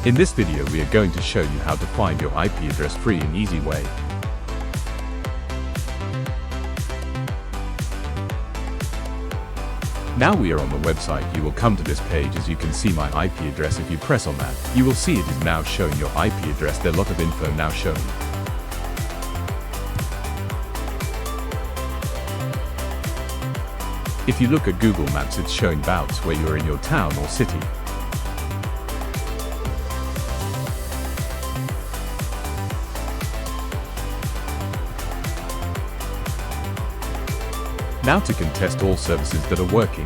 In this video we are going to show you how to find your IP address free and easy way. Now we are on the website. You will come to this page. As you can see my IP address. If you press on that, you will see it is now showing your IP address. There are a lot of info now shown. If you look at Google Maps, it's showing about where you are in your town or city. Now to contest all services that are working.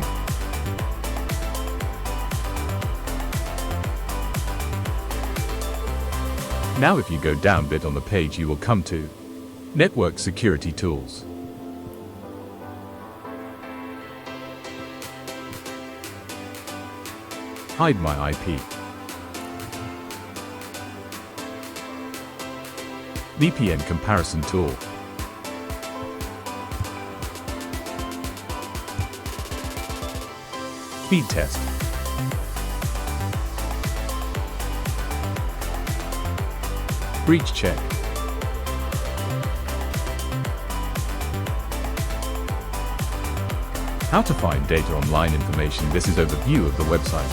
Now if you go down a bit on the page, you will come to Network Security Tools. Hide my IP. VPN comparison tool. Speed test. Breach check. How to find data online information. This is overview of the website.